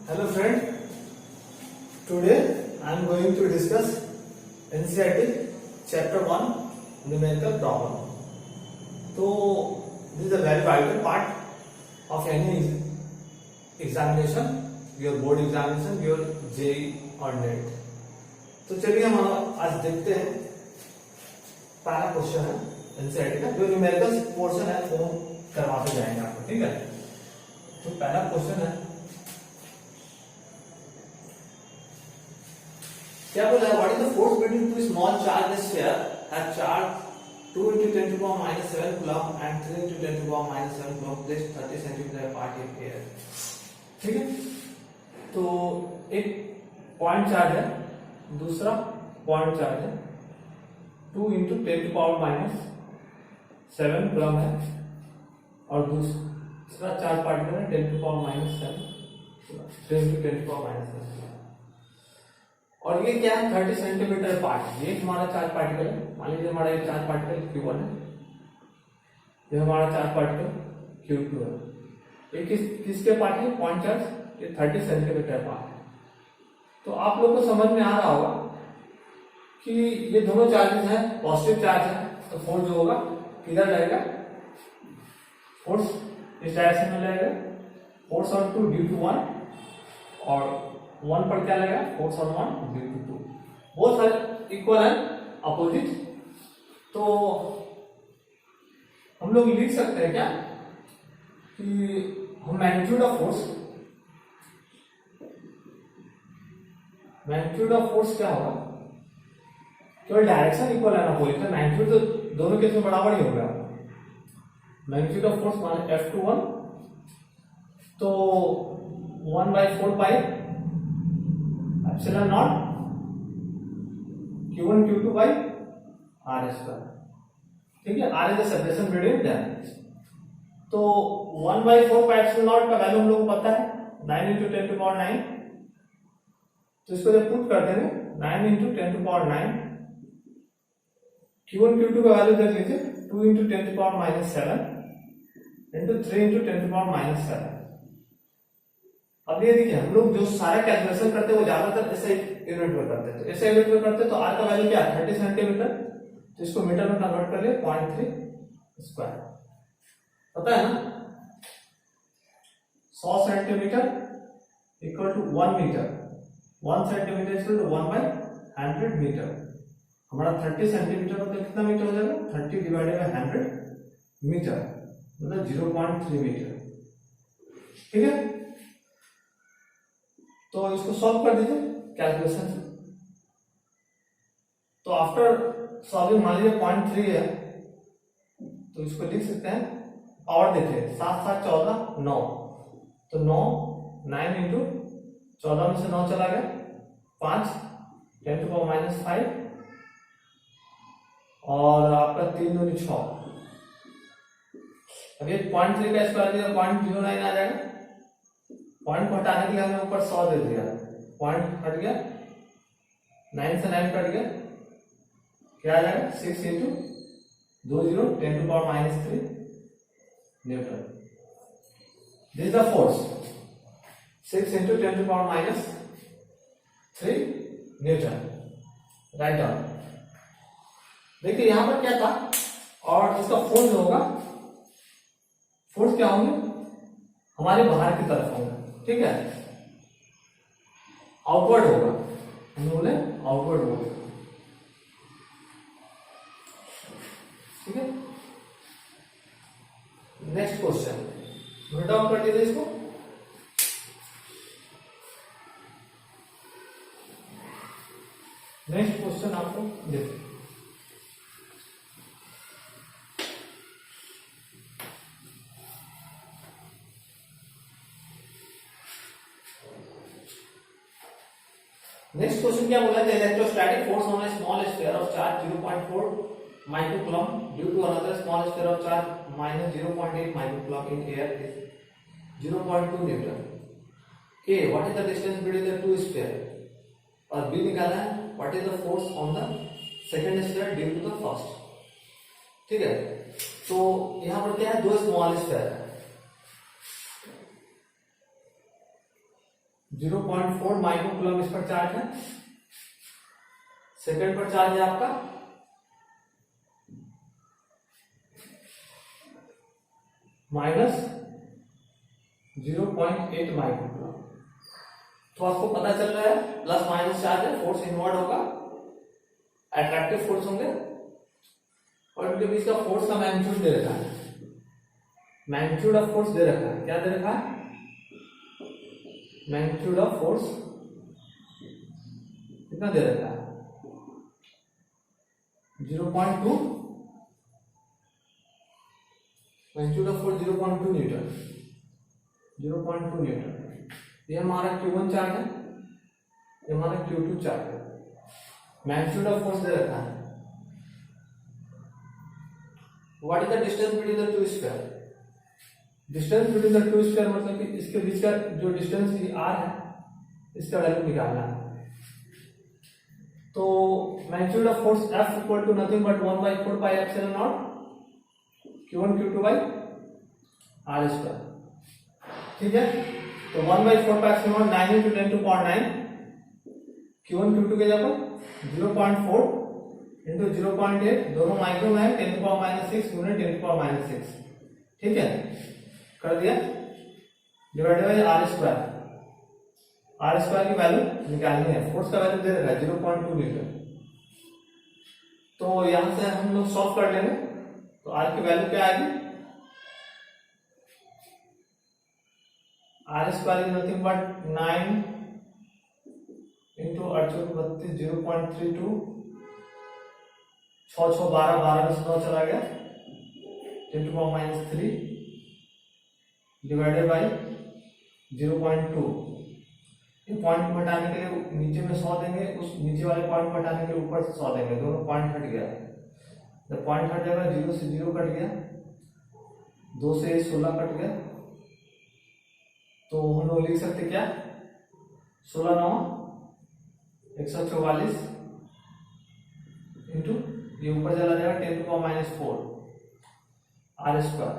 Hello friend, today I am going to discuss NCERT chapter 1 numerical problem. So this is a very vital part of any examination, your board examination, your JEE or NET. तो चलिए हम आज देखते हैं पहला question है NCERT का, जो न्यूमेरिकल पोर्शन है वो करवाते जाएंगे आपको, ठीक है। तो पहला क्वेश्चन है, क्या बोला है, what is the force between two small charge sphere have charge 2 into 10 to the power minus 7 coulomb and 3 into 10 to the power minus 7 coulomb placed 30 centimeter apart in air। ठीक है, तो एक पॉइंट चार्ज है, दूसरा point charge है, 2 into 10 to the power minus 7 coulomb है, और दूसरा चार्ज पार्टिकल है 10 to the power minus 7, 3 into 10 to the power minus 7। और ये क्या है, 30 सेंटीमीटर पार्ट। ये हमारा चार्ज पार्टिकल है, मान लीजिए हमारा एक चार्ज पार्टिकल Q1 है, ये हमारा चार्ज पार्टिकल Q2 है। ये किसके पार्ट है, पॉइंट चार्ज, ये 30 सेंटीमीटर पार्ट है। तो आप लोग को समझ में आ रहा होगा कि ये दोनों चार्जेस हैं, पॉजिटिव चार्ज है, तो फोर्स जो होगा किधर जाएगा, फोर्स इस डायरेक्शन में जाएगा, फोर्स ऑन 2 ड्यू टू 1, और 1 पर क्या लगेगा, force on 1 due to 2। Both are equal and opposite. तो हम लोग लिख सकते हैं क्या कि हम मैग्नीट्यूड ऑफ फोर्स क्या होगा, केवल डायरेक्शन इक्वल है ना, अपोजिट है, मैग्नीट्यूड तो दोनों केस में बराबर ही होगा। मैग्नीट्यूड ऑफ फोर्स मान F21, तो 1/4 pi epsilon naught Q1 Q2 by R square. ठीक है, R is the separation between them. तो 1/4 पाई एप्सिलॉन नॉट का वैल्यू हम लोग को पता है 9 into 10 to the power 9। तो इसको जब पुट करते हैं 9 into 10 to the power 9, Q1 Q2 का वैल्यू देख लीजिए 2 into 10 to the power minus 7 into 3 into 10 to the power minus 7। अब ये देखिए, हम लोग जो सारा कैलकुलेशन करते हैं वो ज्यादातर ऐसे यूनिट में करते हैं। तो ऐसे यूनिट में करते हैं तो आर का वैल्यू क्या है, 30 सेंटीमीटर, तो इसको मीटर में कन्वर्ट कर लिए 0.3 स्क्वायर, पता है ना। 100 centimetre equal to 1 metre, 1 centimetre equal to 1/100 metre. हमारा 30 सेंटीमीटर मतलब कितना मीटर हो जाएगा, 30 डिवाइडेड बाय 100 मीटर, मतलब 0.3 मीटर। ठीक है, तो इसको सॉल्व कर दीजिए कैलकुलेशन से। तो आफ्टर सॉल्विंग मान लीजिए 0.3 है, तो इसको लिख सकते हैं, और देखिए 7 7 14 9, तो 9 इंटू 14 में से 9 चला गया, 5 10 to the power minus 5, और आपका 3 दूनी 6। अब ये 0.3 का स्क्वायर दिया 0.09 आ जाएगा। पॉइंट को हटाने के लिए हमने ऊपर 100 दे दिया, पॉइंट हट गया, 9 से 9 कट गया, क्या आ जाएगा 6 into 20 10 to the power minus 3 Newton. This is the force, 6 into 10 to the power minus 3 Newton. Write down. देखिए यहां पर क्या था, और इसका फोर्स होगा, फोर्स क्या होंगे, हमारे बाहर की तरफ होंगे, ठीक है, आउटवर्ड होगा, हम बोले आउटवर्ड होगा। ठीक है, नेक्स्ट क्वेश्चन नोट डाउन कर दीजिए इसको। नेक्स्ट क्वेश्चन आपको देखिए, नेक्स्ट क्वेश्चन क्या बोला है, electrostatic force on a small sphere of charge 0.4 microcoulomb due to another small sphere of charge minus 0.8 microcoulomb in air is 0.2 newton. A what is the distance between the two sphere, और B निकालना है what is the force on the second sphere due to the first. ठीक है, तो यहां पर क्या है, दो स्मॉल स्फीयर है, 0.4 माइक्रो कूलम इस पर चार्ज है, सेकंड पर चार्ज है आपका -0.8 माइक्रो कूलम। तो आपको पता चल रहा है प्लस माइनस चार्ज है, फोर्स इनवर्ड होगा, अट्रैक्टिव फोर्स होंगे और इनके बीच का फोर्स का मैग्नीट्यूड दे रखा है, मैग्नीट्यूड ऑफ फोर्स दे रखा है। क्या दे रखा है? मैग्नीट्यूड ऑफ फोर्स कितना दे रखा है? 0.2, magnitude of force 0.2 Newton, 0.2 Newton. ये हमारा Q1 चार्ज है, ये हमारा Q2 चार्ज है, मैग्नीट्यूड ऑफ फोर्स दे रखा है। What is the distance between the two sphere? Distance between the two sphere मतलब कि इसके बीच का जो डिस्टेंस r है इसका वैल्यू निकालना है। तो magnitude of force F equal to nothing but 1/4 pi epsilon naught Q1 Q2 by r square. ठीक है, तो 1/4 पाई एप्सिलॉन 9 × 10⁹ Q1 Q2 के जगह 0.4 × 0.8 दोनों माइक्रो में है, 10⁻⁻6 × 10⁻⁻6। ठीक है, कर दिया, divided by r square. r square की वैल्यू निकालनी है, फोर्स का वैल्यू दे रखा है 0.2 न्यूटन। तो यहां से हम लोग सॉल्व कर लेंगे, तो r की वैल्यू क्या आएगी? r square is nothing but 9 × 8 32 0.32 6 6 12 12 में 9 चला गया 10⁻³ डिवाइडेड बाई 0.2। ये पॉइंट हटाने के लिए नीचे में 100 देंगे, उस नीचे वाले पॉइंट हटाने के लिए ऊपर 100 देंगे, दोनों पॉइंट हट गया। जब पॉइंट हट जाएगा 0 से 0 कट गया, 2 से 16 कट गया, तो हम लोग लिख सकते क्या? 16 9 144 इंटू ये ऊपर चला जाएगा 10⁻⁴ r स्क्वायर,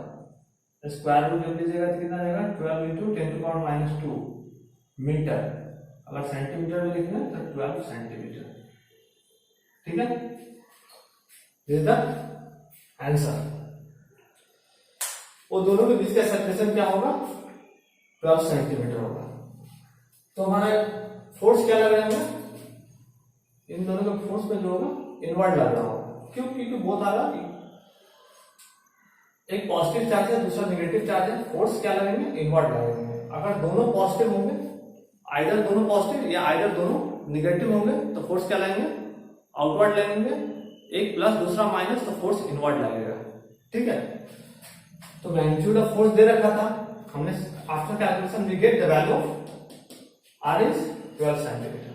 स्क्वायर रूट जब लीजिएगा तो कितना जाएगा? 12 × 10⁻² मीटर। अगर सेंटीमीटर में लिखना है तो 12 सेंटीमीटर। ठीक है, दिस इज द आंसर। वो दोनों के बीच का सेपरेशन क्या होगा? 12 सेंटीमीटर होगा। तो हमारा फोर्स क्या लग रहा है? इन दोनों का फोर्स में जो होगा इनवर्ड लग रहा होगा। क्यों? क्योंकि बोथ आ रहा, एक पॉजिटिव चार्ज है दूसरा नेगेटिव चार्ज है, फोर्स क्या लगेंगे? इनवर्ड लगेंगे। अगर दोनों पॉजिटिव होंगे, आइदर दोनों पॉजिटिव या आइदर दोनों नेगेटिव होंगे, तो फोर्स क्या लगेंगे? आउटवर्ड लगेंगे। एक प्लस दूसरा माइनस, तो फोर्स इनवर्ड लगेगा। ठीक है, तो मैग्नीट्यूड ऑफ फोर्स दे रखा था हमने, after calculation we get the value of r is 12 centimetre.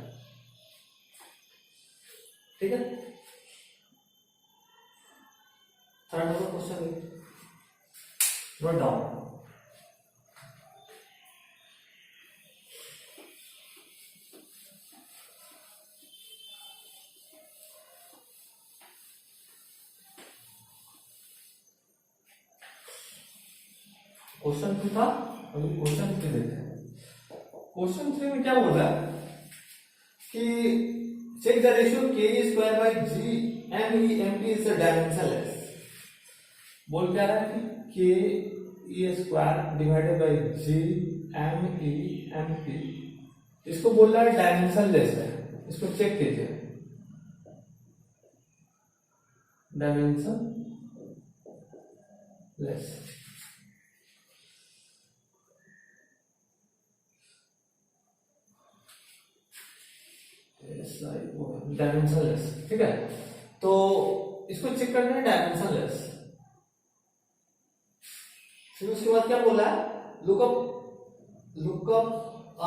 ठीक है, third number question note down. Question 2 था, अभी क्वेश्चन 3 देखते हैं। क्वेश्चन 3 में क्या बोल रहा है कि check the ratio ke² / GME empty is dimensionless. बोल क्या रहा है कि ke² divided by GME empty, इसको बोल रहा है डायमेंशनलेस है। इसको चेक कीजिए, डायमेंशनलेस। डायमेंशनलेस। ठीक है, तो इसको चेक करना है डायमेंशनलेस। फिर उसके बाद क्या बोला है? Lookup a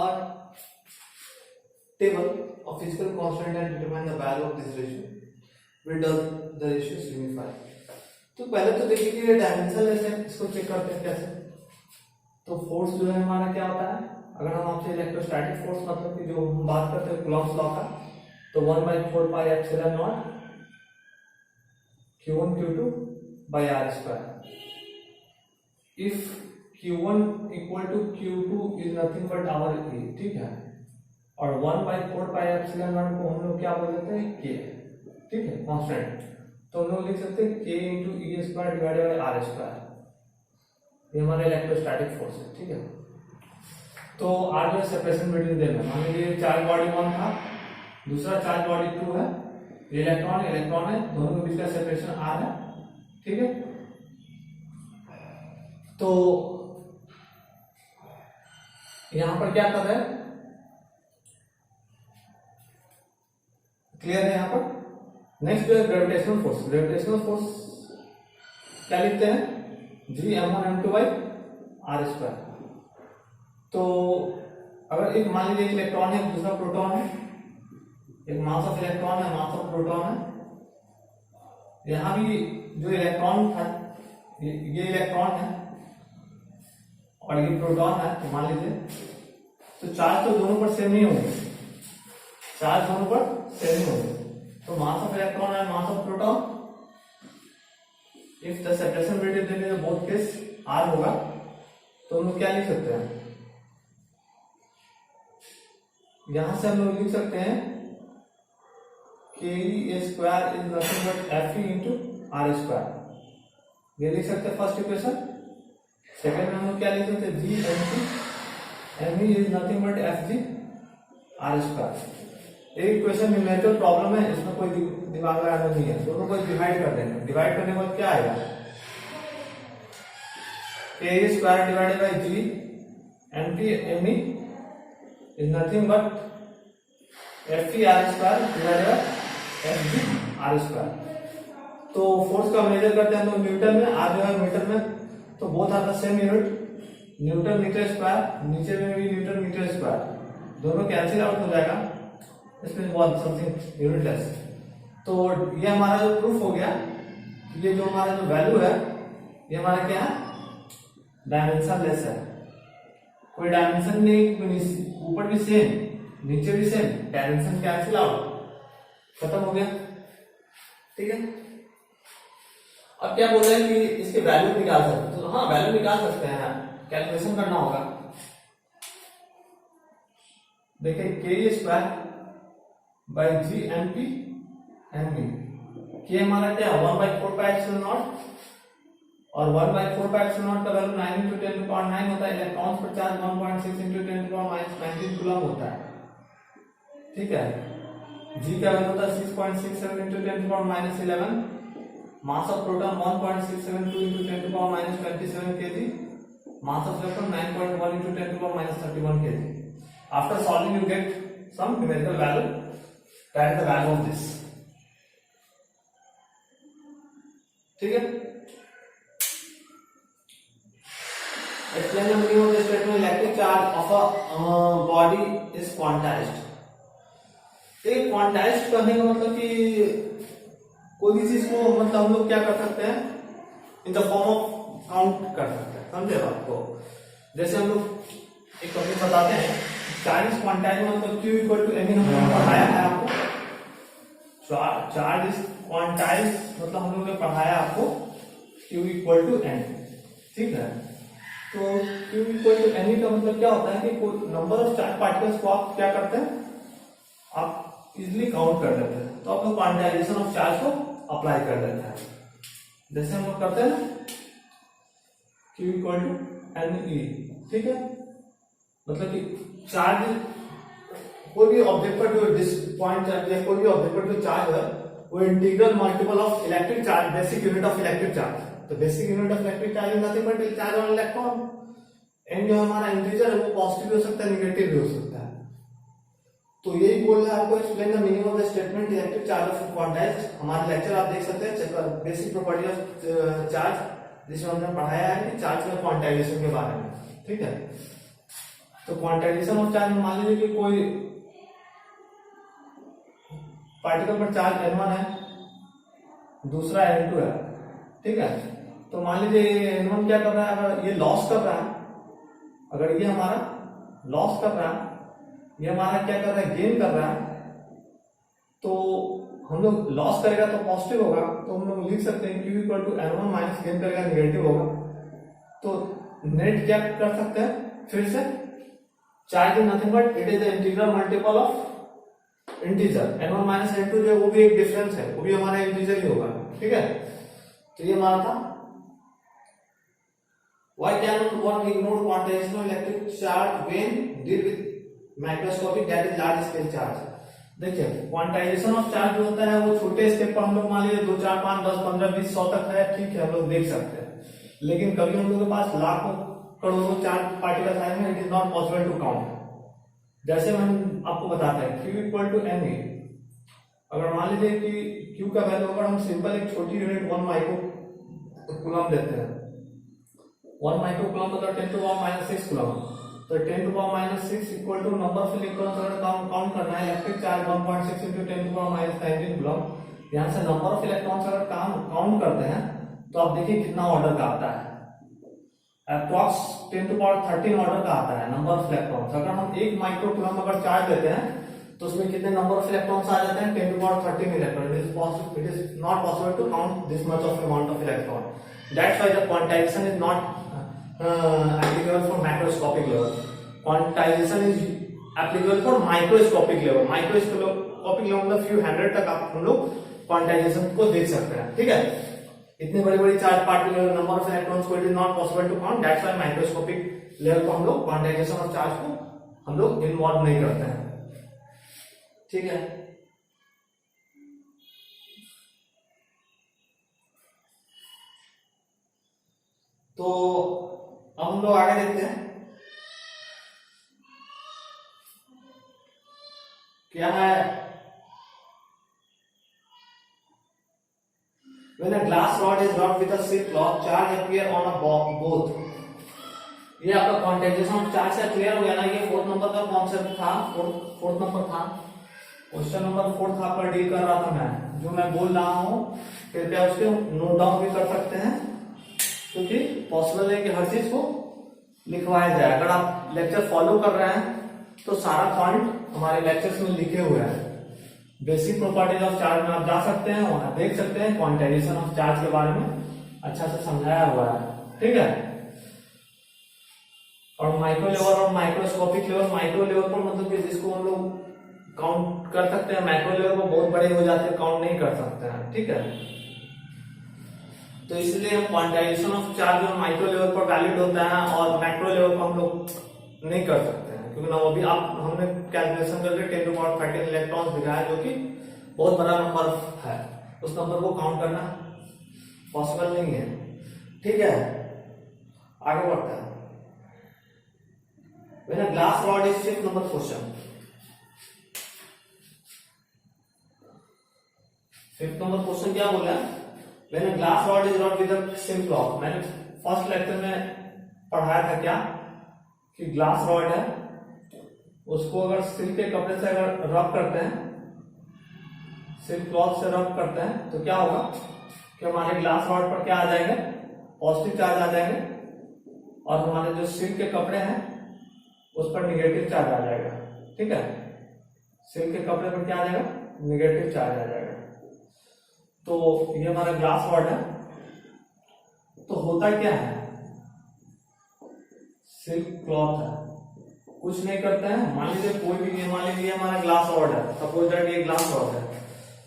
table of physical constant and determine the value of this ratio which does the ratio signify. तो पहले तो देखिए कि ये डायमेंशनलेस है, इसको चेक करते हैं कैसे। तो फोर्स जो है हमारा क्या होता है? अगर हम आपसे इलेक्ट्रोस्टैटिक फोर्स मतलब कि जो हम बात करते हैं कूलॉम्स लॉ का, तो 1/4 pi epsilon naught Q1 Q2 by r square. If Q1 equal to Q2 is nothing but our E, ठीक है। और 1/4πε0 को हम लोग क्या बोल देते हैं, के, ठीक है, कांस्टेंट। तो हम लोग लिख सकते हैं k × E² divided by r²। ये हमारा इलेक्ट्रोस्टैटिक फोर्स है, ठीक है। तो आज जो सेपरेशन बिटवीन देम है, मान लीजिए चार्ज बॉडी 1 था, दूसरा चार्ज बॉडी 2 है, इलेक्ट्रॉन इलेक्ट्रॉन है, दोनों के बीच का सेपरेशन r है, ठीक है। तो यहां पर क्या कर रहे हैं, क्लियर है यहां पर। नेक्स्ट जो है ग्रेविटेशनल फोर्स। ग्रेविटेशनल फोर्स क्या लिखते हैं, G(m1m2/r²)। तो अगर एक मान लीजिए इलेक्ट्रॉन है, दूसरा प्रोटॉन है, एक मास ऑफ इलेक्ट्रॉन है, मास ऑफ प्रोटॉन है। यहां भी जो इलेक्ट्रॉन था, ये इलेक्ट्रॉन है और ये प्रोटॉन है, तो मान लीजिए, तो चार्ज तो दोनों पर सेम नहीं होंगे, चार्ज दोनों पर सेम नहीं होंगे। तो mass of electron and mass of proton, if the separation between both case r होगा, तो हम लोग क्या लिख सकते हैं, यहां से हम लोग लिख सकते हैं ke² is nothing but Fe × r²। ये लिख सकते हैं फर्स्ट इक्वेशन। सेकंड में हम लोग क्या लिख सकते हैं, Gme is nothing but Fg r²। एक इक्वेशन न्यूमेरिकल प्रॉब्लम है, इसमें कोई दिमाग लगाना नहीं है, दोनों को डिवाइड कर देंगे। डिवाइड करने के बाद क्या आएगा, ke² divided by Gme is nothing but Fe r² divided by Fg r²। तो फोर्स का मेजर करते हैं तो न्यूटन में, r जो है मीटर में, तो both are the same unit, newton metre square, नीचे में भी न्यूटन मीटर स्क्वायर, दोनों कैंसिल आउट हो जाएगा, इसमें वन समथिंग यूनिटलेस। तो ये हमारा जो प्रूफ हो गया, ये जो हमारा जो वैल्यू है, ये हमारा क्या है, डायमेंशन लेस है, कोई डायमेंशन नहीं, ऊपर भी सेम नीचे भी सेम, डायमेंशन कैंसिल आउट, खत्म हो गया, ठीक है। अब क्या बोल रहे हैं कि इसके वैल्यू निकाल सकते हैं, तो हाँ वैल्यू निकाल सकते हैं, कैलकुलेशन करना होगा। देखिए ke² बाय Gmp mv, के हमारा क्या है 1/4πε0 और 1/4πε0 का वैल्यू 9 × 10⁹ होता है। इलेक्ट्रॉन्स पर चार्ज 1.6 × 10⁻19 कूलम होता है, ठीक है। G का वैल्यू होता है 6.67 × 10⁻11, mass of proton 1.672 × 10⁻27 kg, mass of electron 9.1 × 10⁻31 kg। After solving you get some numerical value, that is the value of this, ठीक है। Explain the meaning of the statement electric charge of a body is quantized। एक quantized करने का मतलब कि कोई भी चीज को, मतलब हम लोग क्या कर सकते हैं, in the form of count कर सकते हैं, समझे बात को। जैसे हम लोग एक टॉपिक बताते हैं, चार्ज क्वांटाइज मतलब Q इक्वल टू एनी, हमने पढ़ाया है आपको। चार्ज इज क्वांटाइज मतलब हम लोगों ने पढ़ाया आपको Q इक्वल टू एन, ठीक है। तो Q इक्वल टू एनी का मतलब क्या होता है कि कोई नंबर ऑफ चार्ज पार्टिकल्स को आप क्या करते हैं, आप इजिली काउंट कर देते हैं, तो आप लोग क्वांटाइजेशन ऑफ चार्ज को अप्लाई कर देते हैं। जैसे हम लोग करते हैं Q इक्वल टू NE, ठीक है। मतलब कि चार्ज, कोई भी ऑब्जेक्ट पर जो पॉइंट चार्ज या कोई भी ऑब्जेक्ट पर जो चार्ज है, वो integral multiple of electric charge, basic unit of electric charge. तो basic unit of electric charge is nothing but charge on electron. And जो हमारा इंटीजर है वो पॉजिटिव भी हो सकता है, नेगेटिव भी हो सकता है। तो यही बोल रहा है आपको, explain the meaning of the statement electric charge of quantized. हमारे लेक्चर आप देख सकते हैं, बेसिक प्रॉपर्टी ऑफ चार्ज, जिसमें हमने पढ़ाया है कि चार्ज में क्वांटाइजेशन के बारे में, ठीक है। तो क्वांटाइजेशन ऑफ चार्ज, मान लीजिए कि कोई पार्टिकल पर चार्ज N1 है, दूसरा N2 है, ठीक है। तो मान लीजिए N1 क्या कर रहा है, अगर ये लॉस कर रहा है, अगर ये हमारा लॉस कर रहा है, ये हमारा क्या कर रहा है, गेन कर रहा है, तो हम लोग लॉस करेगा तो पॉजिटिव होगा, तो हम लोग लिख सकते हैं Q equal to N1 minus gain करेगा नेगेटिव होगा। तो नेट क्या कर सकते हैं, फिर से charge is nothing but it is the integral multiple of integer n1 minus n2 जो है वो भी एक डिफरेंस है, वो भी हमारा इंटीजर ही होगा, ठीक है। तो ये हमारा था why can one ignore quantization of electric charge when deal with microscopic that is large scale charge। देखिए क्वांटाइजेशन ऑफ चार्ज जो होता है वो छोटे स्टेप पर हम लोग मान लीजिए 2 4 5 10 15 20 100 तक है, ठीक है, हम लोग देख सकते हैं। लेकिन कभी हम लोग के पास लाखों करोड़ों चार्ज पार्टिकल आए हैं, it is not possible to count. जैसे हम आपको बताते हैं Q equal to M A, अगर मान लीजिए कि Q का वैल्यू अगर हम सिंपल एक छोटी यूनिट 1 माइक्रो कूलम देते हैं, 1 माइक्रो कूलम मतलब 10 टू द पावर -6 कूलम, तो 10 to the power -6 equal to number of electrons अगर काउंट करना है, electric charge 1.6 into 10 to the power -19 coulomb, यहां से नंबर ऑफ इलेक्ट्रॉन्स अगर काउंट करते हैं तो आप देखिए कितना ऑर्डर का आता है, अप्रॉक्स 10 टू पावर 13 ऑर्डर का आता है नंबर ऑफ इलेक्ट्रॉन्स। अगर हम 1 माइक्रो कूलम अगर चार्ज लेते हैं तो उसमें कितने नंबर ऑफ इलेक्ट्रॉन्स आ जाते हैं, 10 to power 13 electron. It is not possible to count this much of amount of electron, that's why the quantization is not applicable for macroscopic level. Quantization is applicable for microscopic level. Microscopic level मतलब few hundred तक आप हम लोग quantization को देख सकते हैं, ठीक है। इतने बड़ी बड़ी charge particle number of electrons को it is not possible to count, that's why microscopic level को हम लोग क्वांटाइजेशन ऑफ चार्ज को हम लोग इन्वॉल्व नहीं करते हैं, ठीक है। तो अब हम लोग आगे देखते हैं क्या है। When a glass rod is rubbed with a silk cloth, charge appear on a both। ये आपका क्वांटाइजेशन ऑफ चार्ज से क्लियर हो गया ना। ये 4th नंबर का कॉन्सेप्ट था, 4th नंबर था, क्वेश्चन नंबर 4 था पर डील कर रहा था मैं। जो मैं बोल रहा हूँ कृपया उसके नोट डाउन भी कर सकते हैं, क्योंकि पॉसिबल है कि हर चीज को लिखवाया जाए। अगर आप लेक्चर फॉलो कर रहे हैं तो सारा पॉइंट हमारे लेक्चर्स में लिखे हुए हैं। बेसिक प्रॉपर्टीज ऑफ चार्ज में आप जा सकते हैं, वहां देख सकते हैं, क्वांटाइजेशन ऑफ चार्ज के बारे में अच्छा से समझाया हुआ है, ठीक है। और माइक्रो लेवल और माइक्रोस्कोपिक लेवल, माइक्रो लेवल पर मतलब कि जिसको हम लोग काउंट कर सकते हैं, माइक्रो लेवल पर बहुत बड़े हो जाते हैं, काउंट नहीं कर सकते हैं, ठीक है। तो इसलिए हम क्वांटाइजेशन ऑफ चार्ज जो माइक्रो लेवल पर वैलिड होता है और मैक्रो लेवल पर हम लोग नहीं कर सकते हैं, क्योंकि ना वो भी आप हमने कैलकुलेशन करके 10 टू द पावर 13 इलेक्ट्रॉन्स दिखाया, जो कि बहुत बड़ा नंबर है। उस नंबर को काउंट करना पॉसिबल नहीं है, ठीक है। आगे बढ़ता है। When a glass rod is 5th number question, 5th number question क्या बोला है? When a glass rod is rubbed with a silk cloth, मैंने फर्स्ट लेक्चर में पढ़ाया था क्या कि ग्लास रॉड है, उसको अगर सिल्क के कपड़े से अगर रब करते हैं, सिल्क क्लॉथ से रब करते हैं, तो क्या होगा कि हमारे ग्लास रॉड पर क्या आ जाएंगे, पॉजिटिव चार्ज आ जाएंगे, और हमारे जो सिल्क के कपड़े हैं उस पर निगेटिव चार्ज आ जाएगा, ठीक है। सिल्क के कपड़े पर क्या आ जाएगा, निगेटिव चार्ज आ जाएगा। तो ये हमारा ग्लास रॉड है। तो होता क्या है, सिल्क क्लॉथ है, कुछ नहीं करते हैं। मान लीजिए कोई भी, मान लीजिए हमारा ग्लास रॉड है, सपोज दैट ये ग्लास रॉड है,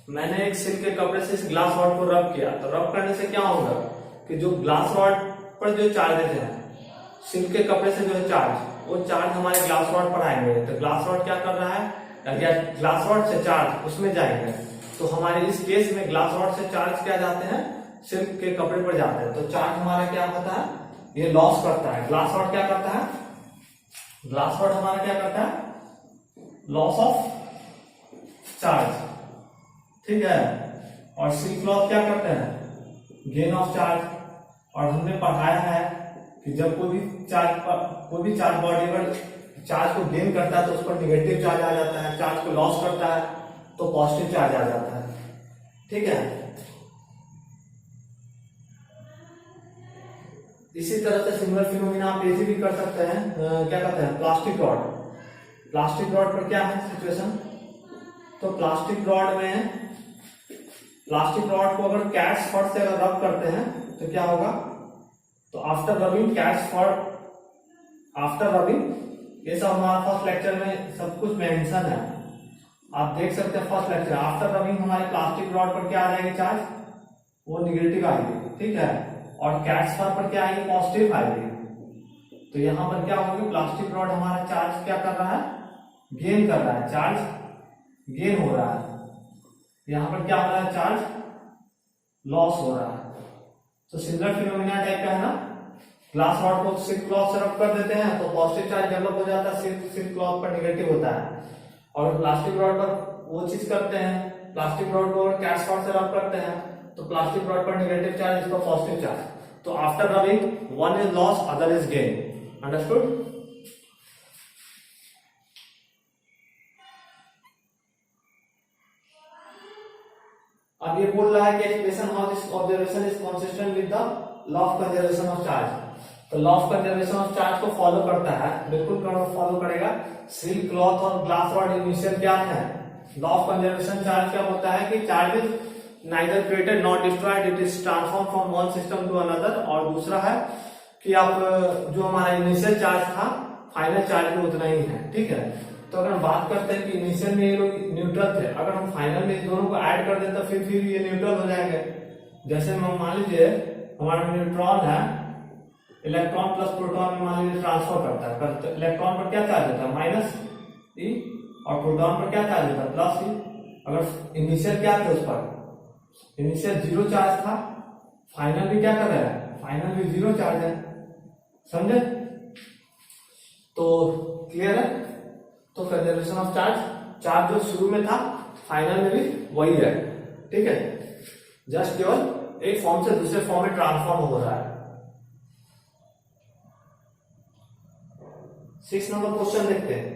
मैंने एक सिल्क के कपड़े से इस ग्लास रॉड को रब किया, तो रब करने से क्या होगा कि जो ग्लास रॉड पर जो चार्जेस हैं, सिल्क के कपड़े से जो है चार्ज, वो चार्ज हमारे ग्लास रॉड पर आएंगे। तो ग्लास रॉड क्या कर रहा है, या ग्लास रॉड से चार्ज उसमें जाएंगे, तो हमारे इस केस में ग्लास रॉड से चार्ज क्या जाते हैं, सिल्क के कपड़े पर जाते हैं। तो चार्ज हमारा क्या होता है, ये लॉस करता है। ग्लास रॉड क्या करता है, ग्लास रॉड हमारा क्या करता है, लॉस ऑफ चार्ज, ठीक है। और सिल्क क्लॉथ क्या करते हैं, गेन ऑफ चार्ज। और हमने पढ़ाया है कि जब कोई भी चार्ज बॉडी पर चार्ज को गेन करता है तो उस पर निगेटिव चार्ज आ जाता है, चार्ज को लॉस करता है तो पॉजिटिव चार्ज आ जाता है, ठीक है। इसी तरह से सिमिलर फिनोमिना आप ऐसे भी कर सकते हैं, क्या कहते हैं, प्लास्टिक रॉड। प्लास्टिक रॉड पर क्या है सिचुएशन, तो प्लास्टिक रॉड में, प्लास्टिक रॉड को अगर कैट्स फॉर से अगर रब करते हैं तो क्या होगा, तो आफ्टर रबिंग ये सब हमारा फर्स्ट लेक्चर में सब कुछ मेंशन है, आप देख सकते हैं फर्स्ट लेक्चर। आफ्टर रबिंग हमारे प्लास्टिक रॉड पर क्या आ जाएगी चार्ज, वो निगेटिव आएगी, ठीक है, और कैट्स पर क्या आएगी, पॉजिटिव आएगी। तो यहाँ पर क्या होगी, प्लास्टिक रॉड हमारा चार्ज क्या कर रहा है, गेन कर रहा है, चार्ज गेन हो रहा है। यहाँ पर क्या हो रहा है, चार्ज लॉस हो रहा है। तो सिमिलर फिनोमिना टाइप का है ना, ग्लास रॉड को सिल्क क्लॉथ से रब कर देते हैं तो पॉजिटिव चार्ज डेवलप हो जाता है, सिल्क क्लॉथ पर निगेटिव होता है। और प्लास्टिक रॉड पर वो चीज करते हैं, प्लास्टिक रॉड को कैस्ट रॉड से रब करते हैं तो प्लास्टिक रॉड पर निगेटिव चार्ज, इस पर पॉजिटिव चार्ज। तो after rubbing one is loss other is gain, understood. अब ये बोल रहा है कि expression of this observation is consistent with the law of conservation of charge. तो law of conservation of charge को फॉलो करता है, बिल्कुल फॉलो करेगा। सिल्क क्लॉथ और ग्लास रॉड इनिशियल क्या है, लॉ ऑफ कंजर्वेशन चार्ज क्या होता है कि charge is neither created not destroyed, it is transform from one system to another. और दूसरा है कि आप जो हमारा इनिशियल चार्ज था फाइनल चार्ज भी उतना ही है, ठीक है। तो अगर हम बात करते हैं कि इनिशियल में ये लोग न्यूट्रल थे, अगर हम फाइनल में इस दोनों को ऐड कर दें तो फिर ये न्यूट्रल हो जाएंगे। जैसे मान लीजिए हमारा न्यूट्रॉन है, इलेक्ट्रॉन प्लस प्रोटॉन में मान लीजिए ट्रांसफर करता है, पर इलेक्ट्रॉन पर क्या चार्ज होता है, माइनस ई, और प्रोटॉन पर क्या चार्ज होता है, प्लस ई। अगर इनिशियल क्या थे, उस पर इनिशियल जीरो चार्ज था, फाइनल भी क्या कर रहा है, फाइनल भी जीरो चार्ज है, समझे। तो क्लियर है। तो कंजर्वेशन ऑफ चार्ज, चार्ज जो शुरू में था फाइनल में भी वही है, ठीक है, जस्ट केवल एक फॉर्म से दूसरे फॉर्म में ट्रांसफॉर्म हो रहा है। 6 नंबर क्वेश्चन देखते हैं।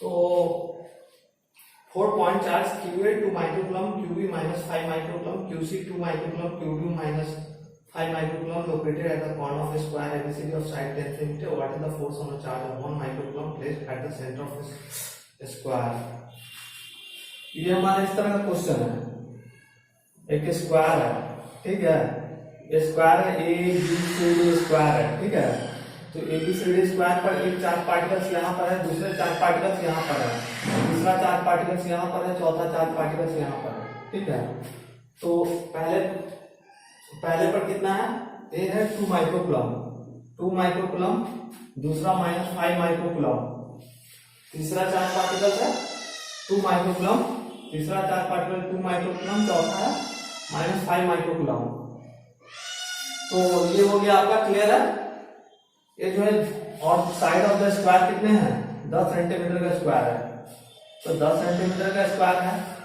तो 4 point charge QA 2 microcoulomb, QB -5 microcoulomb, QC 2 microcoulomb, QD -5 microcoulomb located at the corner of a square ABCD of side 10 cm. What is the force on a charge of 1 microcoulomb placed at the center of a square? ये हमारा इस तरह का question है। एक square है, ठीक है, ये स्क्वायर है, ABCD स्क्वायर है, ठीक है। तो ABCD स्क्वायर पर एक चार्ज पार्टिकल्स यहाँ पर है, दूसरे चार्ज पार्टिकल्स यहाँ पर है, तीसरा चार्ज पार्टिकल्स यहाँ पर है, चौथा चार्ज पार्टिकल्स यहाँ पर है, ठीक है। तो पहले पर कितना है, ये है 2 माइक्रोकूलम, 2 माइक्रोकूलम, दूसरा -5 माइक्रोकूलम, तीसरा चार्ज पार्टिकल्स है 2 माइक्रोकूलम, तीसरा चार्ज पार्टिकल 2 माइक्रोकूलम, चौथा है -5 माइक्रोकूलम। तो ये हो गया आपका, क्लियर है। ये जो है और साइड ऑफ द स्क्वायर कितने हैं, 10 सेंटीमीटर का स्क्वायर है, तो 10 सेंटीमीटर का स्क्वायर है।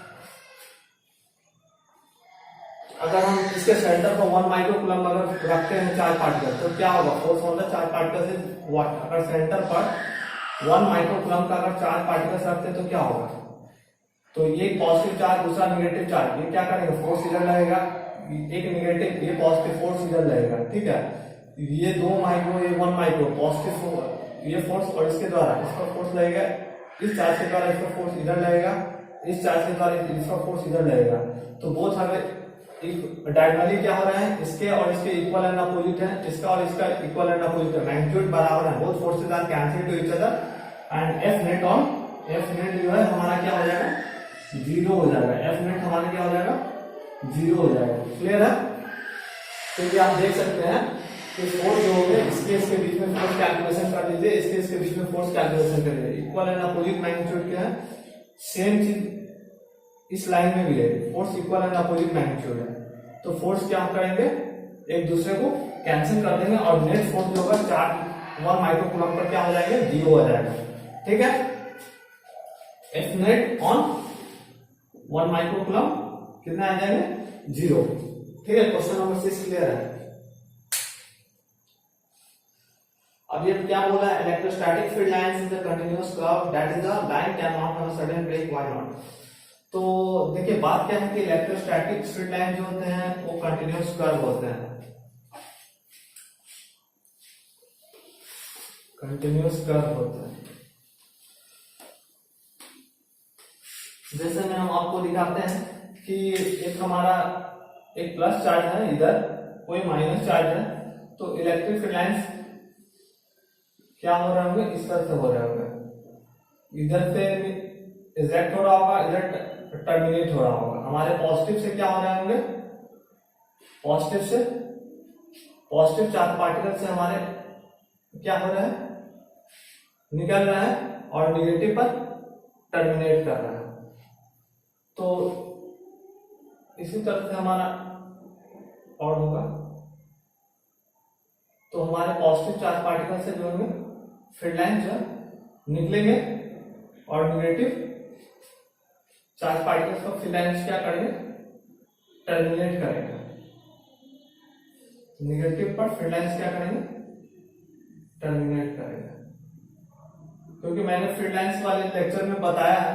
अगर हम इसके सेंटर पर 1 माइक्रोकूलम अगर रखते हैं चार्ज पार्टिकल तो क्या होगा, force on the charge particle is what. अगर सेंटर पर 1 माइक्रोकूलम का अगर चार्ज पार्टिकल रखते हैं तो क्या होगा, तो ये पॉजिटिव चार्ज, दूसरा निगेटिव चार्ज, ये क्या करेगा, फोर्स इधर लगेगा, एक निगेटिव, ये पॉजिटिव फोर्स इधर लगेगा, ठीक है। ये 2 माइक्रो, ये 1 माइक्रो, पॉजिटिव ये फोर्स, और इसके द्वारा इसका फोर्स लगेगा, इस चार्ज के द्वारा इसका फोर्स इधर लगेगा, इस चार्ज के द्वारा इसका फोर्स इधर लगेगा। तो बोथ हमें डायगोनली क्या हो रहा है, इसके और इसके इक्वल एंड अपोजिट है, इसका और इसका इक्वल एंड अपोजिट है, मैग्नीट्यूड बराबर है, both forces are cancel to each other and F net जो है हमारा क्या हो जाएगा, 0 हो जाएगा। F नेट हमारा क्या हो जाएगा, 0 हो जाएगा, क्लियर है। तो ये आप देख सकते हैं कि फोर्स जो होंगे इसके बीच में फोर्स कैलकुलेशन कर लीजिए, इसके बीच में फोर्स कैलकुलेशन कर लीजिए। इक्वल एंड अपोजिट मैग्नीट्यूड क्या है, सेम चीज इस लाइन में भी है, force equal and opposite magnitude है। तो फोर्स क्या हम करेंगे, एक दूसरे को कैंसिल कर देंगे और नेट फोर्स जो होगा 1 माइक्रोकूलम पर क्या हो जाएगा, 0 हो जाएगा, ठीक है। F नेट ऑन 1 माइक्रोकूलम कितना आ जाएगा, 0, ठीक है। क्वेश्चन नंबर 6 क्लियर है। अब ये क्या बोला, electrostatic field lines is a continuous curve that is a line can not have a sudden break, why not. तो देखिए बात क्या है कि इलेक्ट्रोस्टैटिक फील्ड लाइन जो होते हैं वो कंटिन्यूअस कर्व होते हैं, कंटिन्यूअस कर्व होते हैं। जैसे में हम आपको दिखाते हैं कि एक हमारा एक प्लस चार्ज है, इधर कोई माइनस चार्ज है, तो इलेक्ट्रिक फील्ड लाइंस क्या हो रहे होंगे, इस तरह से हो रहे होंगे, इधर से रिजेक्ट हो रहा होगा, इधर टर्मिनेट हो रहा होगा। हमारे पॉजिटिव से क्या हो रहे होंगे, पॉजिटिव चार्ज पार्टिकल से हमारे क्या हो रहा है, निकल रहा है, और निगेटिव पर टर्मिनेट कर रहा है। तो इसी तरह से हमारा और होगा, तो हमारे पॉजिटिव चार्ज पार्टिकल से जो होंगे फील्ड लाइन जो निकलेंगे, और निगेटिव चार्ज पार्टिकल्स को फील्ड लाइन क्या करेंगे, टर्मिनेट करेंगे। निगेटिव पर फील्ड लाइंस क्या करेंगे, टर्मिनेट करेंगे। क्योंकि मैंने फील्ड लाइंस वाले लेक्चर में बताया है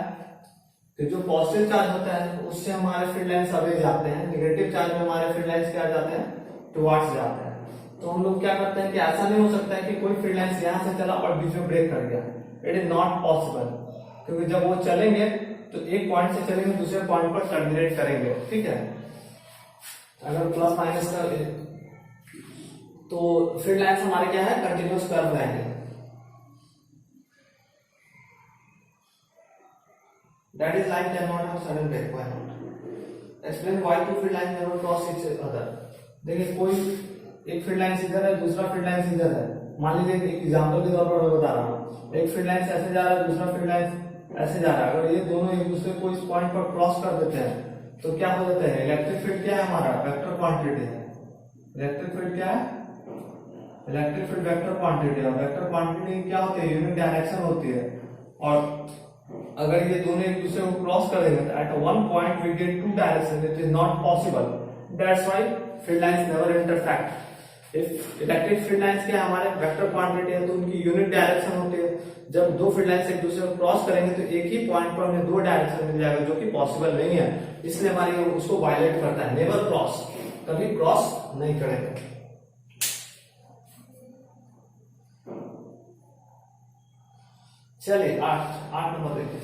कि जो पॉजिटिव चार्ज होता है उससे हमारे फील्ड लाइंस अवे जाते हैं, निगेटिव चार्ज में हमारे फील्ड लाइंस क्या जाते हैं, टुवर्ड्स जाते हैं। तो हम लोग क्या करते हैं कि ऐसा नहीं हो सकता है कि कोई फील्ड लाइंस यहां से चला और बीच में ब्रेक कर गया, इट इज नॉट पॉसिबल। क्योंकि जब वो चलेंगे तो एक पॉइंट से चलेंगे दूसरे पॉइंट पर टर्मिनेट करेंगे, ठीक है। अगर प्लस माइनस का तो फील्ड लाइंस हमारे क्या है, कंटिन्यूअस कर्व रहेंगे। That is line cannot have sudden break. Why not? Explain why two field lines never cross each other. देखिए कोई एक फील्ड लाइन इधर है, दूसरा फील्ड लाइन इधर है। मान लीजिए एक एग्जांपल के तौर पर मैं बता रहा हूँ, एक फील्ड लाइन ऐसे जा रहा है, दूसरा फील्ड लाइन ऐसे जा रहा है। अगर ये दोनों एक दूसरे को इस पॉइंट पर क्रॉस कर देते हैं तो क्या हो जाता है, इलेक्ट्रिक फील्ड क्या है हमारा, वेक्टर क्वांटिटी है। इलेक्ट्रिक फील्ड क्या है, इलेक्ट्रिक फील्ड वेक्टर क्वांटिटी है। वेक्टर क्वांटिटी क्या होती है, यूनिट डायरेक्शन होती है। और अगर ये दोनों एक दूसरे को क्रॉस करेंगे तो at one point we get two direction, it is not possible. That's why field lines never intersect. If electric field lines के हमारे वेक्टर क्वांटिटी है तो उनकी यूनिट डायरेक्शन होती है। जब दो फील्ड लाइंस एक दूसरे को क्रॉस करेंगे तो एक ही पॉइंट पर हमें दो डायरेक्शन मिल जाएगा, जो कि पॉसिबल नहीं है। इसलिए हमारी उसको वायलेट करता है, नेवर क्रॉस, कभी क्रॉस नहीं करेगा। चलिए आठ नंबर देखिए।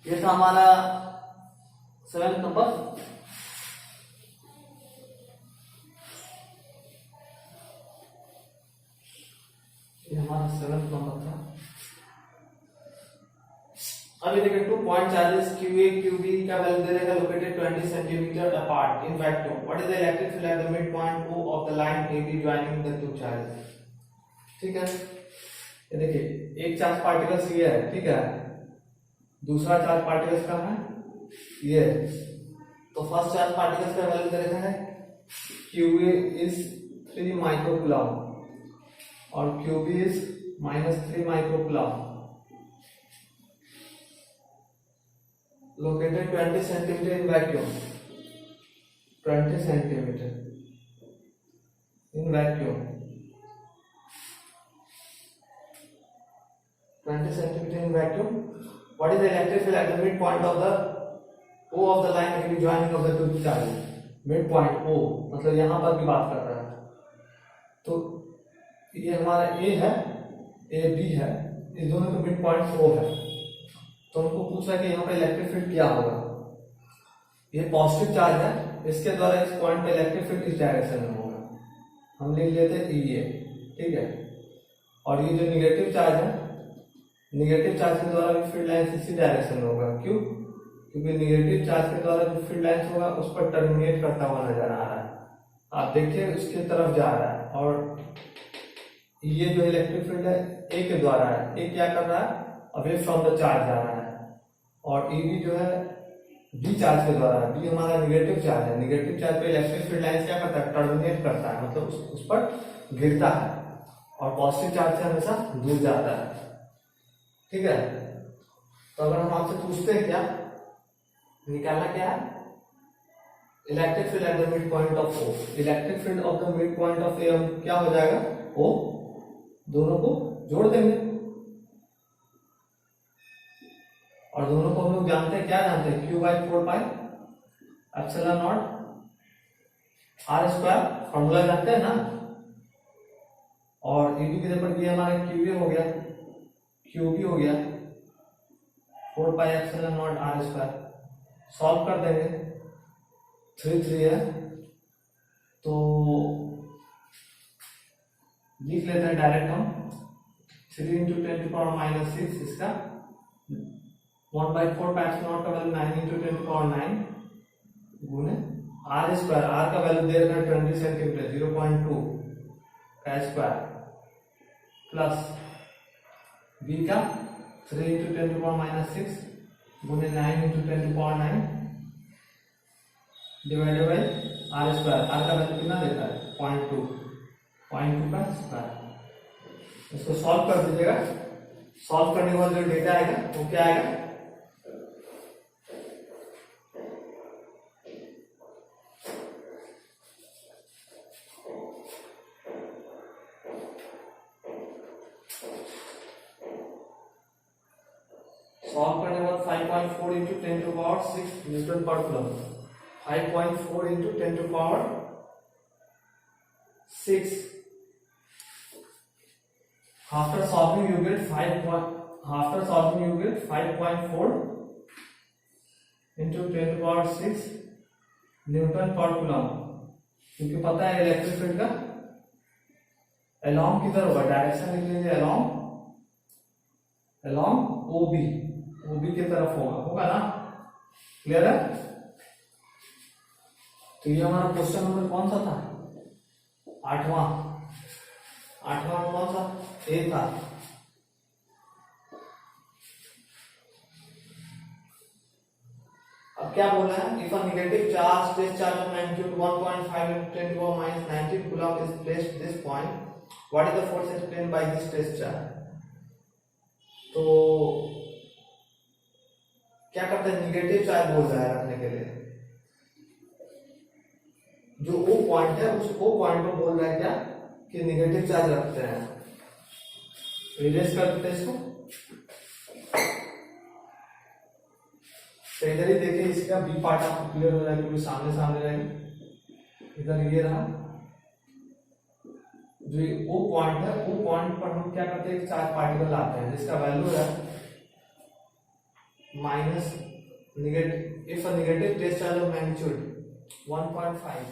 ये था हमारा 7th नंबर। ये हमारा 7th नंबर था। अभी देखिए 2 पॉइंट चार्जेस QA QB का वैल्यू दे देगा, located 20 centimetre apart in vacuum. What is the electric field at the mid point O of the line AB joining the two charges. ठीक है, ये देखिए एक चार्ज पार्टिकल्स ये है, ठीक है, दूसरा चार्ज पार्टिकल्स का है ये। तो फर्स्ट चार्ज पार्टिकल्स का वैल्यू दे रखा है QA इज 3 माइक्रोकूलम और QB is -3 microcoulomb, located 20 centimeter in vacuum, 20 centimeter in vacuum, 20 centimeter in vacuum. What is the electric field at the midpoint of the O of the line AB joining of the two charges? Midpoint O मतलब यहाँ पर भी बात कर रहा है। तो ये हमारा A है, AB है, इस दोनों का मिड पॉइंट O है। तो उनको पूछा कि यहाँ पे इलेक्ट्रिक फील्ड क्या होगा। ये पॉजिटिव चार्ज है, इसके द्वारा इस पॉइंट पे इलेक्ट्रिक फील्ड इस डायरेक्शन में होगा, हम लिख लेते EA, ठीक है। और ये जो निगेटिव चार्ज है, निगेटिव चार्ज के द्वारा भी फील्ड लाइन इसी डायरेक्शन में होगा। क्यों? क्योंकि निगेटिव चार्ज के द्वारा जो फील्ड लाइन होगा उस पर टर्मिनेट करता हुआ नजर आ रहा है। आप देखिए उसके तरफ जा रहा है, और ये जो इलेक्ट्रिक फील्ड है ए के द्वारा है, ए क्या कर रहा है, अवे फ्रॉम द चार्ज जा रहा है। और EB जो है B चार्ज के द्वारा है, B हमारा निगेटिव चार्ज है। निगेटिव चार्ज पे इलेक्ट्रिक फील्ड लाइन क्या करता है, टर्मिनेट करता है, मतलब उस पर गिरता है, और पॉजिटिव चार्ज से हमेशा दूर जाता है। ठीक है, तो अगर हम आपसे पूछते हैं क्या निकालना क्या है, electric field at the mid point of O, electric field of the mid point of A क्या हो जाएगा, O, दोनों को जोड़ देंगे और दोनों को हम लोग जानते हैं, क्या जानते हैं, Q by 4 pi epsilon not R square, formula जानते हैं ना। और AB किधर पर गया हमारा, QB हो गया, QB हो गया 4 पाई epsilon not R square. Solve कर देंगे, 3 है तो लिख लेते हैं डायरेक्ट हम, 3 इंटू 10 टू पावर माइनस 6, इसका 1/4 पाई एप्सिलॉन नॉट का वैल्यू 9 इंटू 10 टू पावर 9 गुने R स्क्वायर, R का वैल्यू दे रखा है 20 सेंटीमीटर, 0.2 का स्क्वायर प्लस B का 3 इंटू 10 टू पावर माइनस 6 गुने 9 into 10 to power 9 divided by R square. R का वैल्यू कितना देता है, 0.2 का स्क्वायर। इसको सॉल्व कर दीजिएगा, सॉल्व करने के बाद जो डेटा आएगा वो क्या आएगा, सॉल्व करने के बाद 5.4 इंटू 10 टू पावर 6 न्यूटन पर coulomb, 5.4 into 10 to power 6। After solving you get 5.4 into 10 to power 6 newton पर कूलम। क्योंकि पता है इलेक्ट्रिक फील्ड का अलोंग किधर होगा, डायरेक्शन लिख लीजिए, अलोंग OB की तरफ होगा ना, क्लियर है। तो ये हमारा क्वेश्चन नंबर कौन सा था, 8वां में कौन सा, A था। अब क्या बोल रहा है, if a negative charge, test charge of magnitude 1.5 into 10 to power minus 19 coulomb is placed at this point, what is the force exerted by this test charge। तो क्या करते हैं, निगेटिव चार्ज बोल रहा है रखने के लिए, जो O पॉइंट है उस O पॉइंट पर बोल रहा है क्या कि निगेटिव चार्ज रखते हैं। इरेज कर देते हैं इसको, तो इधर ही देखिए, इसका B पार्ट आपको क्लियर हो जाएगा क्योंकि सामने रहेगा। इधर ये रहा जो O पॉइंट है, O पॉइंट पर हम क्या करते हैं, चार्ज पार्टिकल आते हैं जिसका वैल्यू है minus negative, if a negative test charge of magnitude 1.5